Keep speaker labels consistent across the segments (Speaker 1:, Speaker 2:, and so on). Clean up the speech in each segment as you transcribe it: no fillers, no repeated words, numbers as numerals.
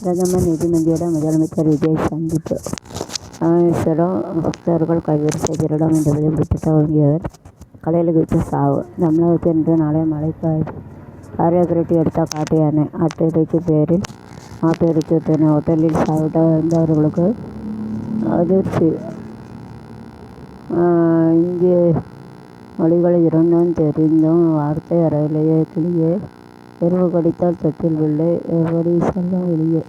Speaker 1: பிரதமர் நிதிமந்தியிடம் முதலமைச்சர் விஜய் சந்திப்பு. ராமேஸ்வரம் பக்தர்கள் கைவரிசை திருடம் என்ற விடுபட்டு துவங்கியவர் கடையில் குதித்து சாவு. தமிழகத்தில் இன்று நாளை மழைக்கு ஆரிய புரட்டி எடுத்த காட்டு யானை. ஆட்டு இறைச்சி பேரில் மாட்டு இறைச்சி விட்டன. ஹோட்டலில் சாப்பிட்ட வந்தவர்களுக்கு அதிர்ச்சி. இங்கே மொழிகள் இரண்டும் தெரிந்தும் வார்த்தை அறையிலேயே கிளியே. எருவு கடித்தால் தொட்டில் பிள்ளை எப்படி சொல்லும் வெளியே.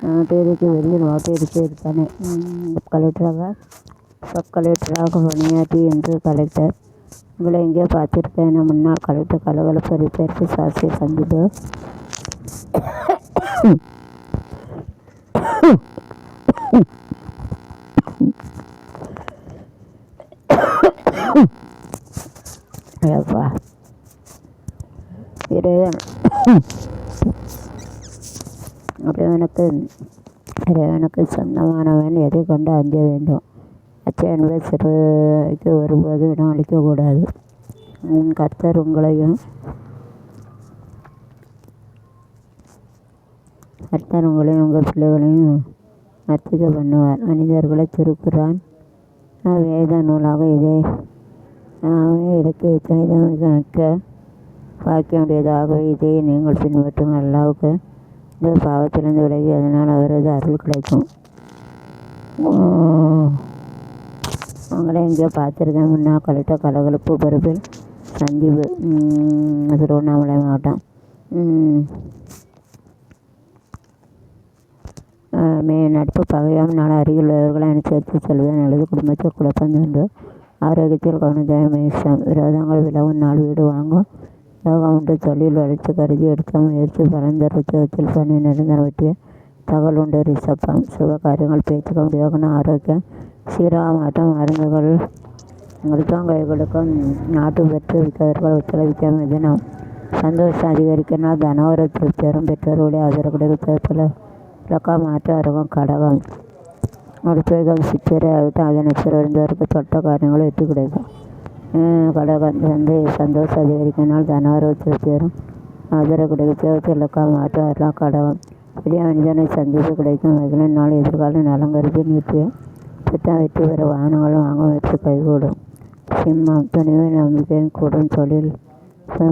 Speaker 1: நாட்டு இறைச்சி வெளியில் மாட்டு இறைச்சி இருக்கானே. சப் கலெக்டராக பணியாற்றி என்று கலெக்டர் உங்களை எங்கே பார்த்திருக்கேன். முன்னாள் கலெக்டர் கலகலப்பு ரிப்பேருக்கு சாட்சி சந்திப்பு. இறைவனுக்கு சொந்தமானவன் எதை கொண்டு அஞ்ச வேண்டும். அச்சம் என்பது சிறுக்கு ஒருபோது இடம் அளிக்கக்கூடாது. கர்த்தர் உங்களையும் உங்கள் பிள்ளைகளையும் நர்த்திக்க பண்ணுவார். மனிதர்களை திருக்குறான் வேத நூலாக இதை இலக்கிய மிக்க வாக்கியமுடையதாகவே இதை நீங்கள் பின்பற்றும். அல்லாவுக்கு இந்த பாவத்திலிருந்து விலகி அதனால் அவரது அருள் கிடைக்கும். அவங்களே எங்கேயோ பார்த்துருக்கேன். முன்னாள் கலெக்டர் கலகலப்பு பொறுப்பில் சந்திப்பு. திருவண்ணாமலை மாவட்டம். நட்பு பகையாம் நாள் அருகில் உள்ளவர்களை அனுசரித்து செல்வது நல்லது. குடும்பத்தில் குழப்பம் தோன்று. ஆரோக்கியத்தில் கவனத்தை மேஷம். விரோதங்கள் விலகும் நாள். வீடு வாங்கும் யோகம் உண்டு. தொழில் வளர்ச்சி கருதி எடுக்க முயற்சி பலந்த ருத்தகத்தில் பணி நிரந்தரம் வெட்டிய தகவல் உண்டு. ரிஷப்பம். சுப காரியங்கள் பேச்சுக்க முடியாத ஆரோக்கியம் சீராக மாற்றம். மருந்துகள் கைகளுக்கும் நாட்டு பெற்று விற்கவர்கள் ஒத்துழைக்க மிதனம். சந்தோஷம் அதிகரிக்கனால் தனவர திருப்தியரும் பெற்றோருடைய ஆதரவு கிடைப்பதில் விளக்க மாற்ற அருகம். கடகம். அடுப்பைகள் சித்திரை ஆகிட்டு அதன் இருந்தவருக்கு தொட்ட காரியங்கள் வெற்றி கிடைக்கும். கடகம். சந்தோஷம் அதிகரிக்கனால் தனவரவு திருப்தியரும் ஆதரவு கிடைப்பதில் விளக்க மாற்ற அருகம். கடகம். பெரிய மனிதனை சந்திப்பு கிடைக்கும். மகளின் நாள் எதிர்கால நலங்கருதி நீட்டிய திட்டம் வெற்றி பெற வாகனங்களும் வாங்க முயற்சி கைகூடும். சிம்மம். துணிவு நம்பிக்கையும் கூடும். தொழில்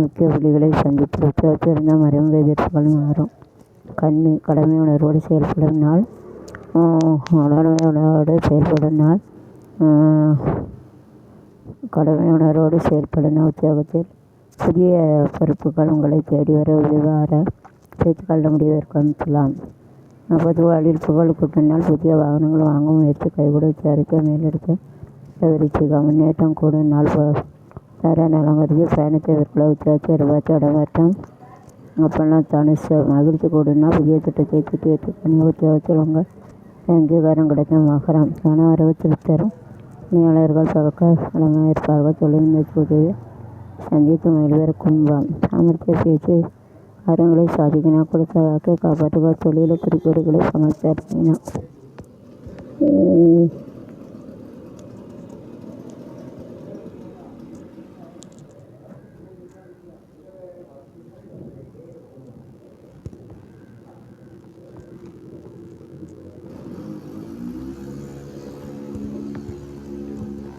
Speaker 1: முக்கிய புள்ளிகளை சந்திப்பு. உத்தியோகத்தில் இருந்த மறைமுக எதிர்ப்புகளும் மாறும். கண்ணி. கடமை உணர்வோடு செயல்படும் நாள். உத்தியோகத்தில் புதிய பொறுப்புகள் உங்களை தேடி வர விவகார பேச்சுக்களில் முடிவு ஏற்படுத்தலாம். பொது வாழ்வில் புகழ் கூட்டினால் புதிய வாகனங்கள் வாங்கும் முயற்சி கைகூட. விசாரிக்க மேலெடுத்து விரிச்சிக்க முன்னேற்றம் கூடும் நாள். தர நலம் கருதி பயணத்தை விற்கல. உத்தியோகத்தை எதிர்பார்த்து இடமாற்றம் அப்பெல்லாம் தனுசு. மகிழ்ச்சி கூடுனா புதிய திட்டத்தை திட்டி வெற்றி பண்ணி. உத்தியோகத்தில் உங்கள் அங்கீகாரம் கிடைக்கும். மகரம். கனவரவு திருப்தரும். பணியாளர்கள் பழக்க வளமாக இருப்பார்கள். தொழில் முயற்சி உதவி சந்தித்து மகிழ்வர். கும்பம். சாமர்த்திய பேச்சு காரியங்களை சாதிக்கினா. கொடுத்த வாக்கை காப்பாற்றுவார். தொழில் குறிக்கோடுகளை சமர்ப்பினா.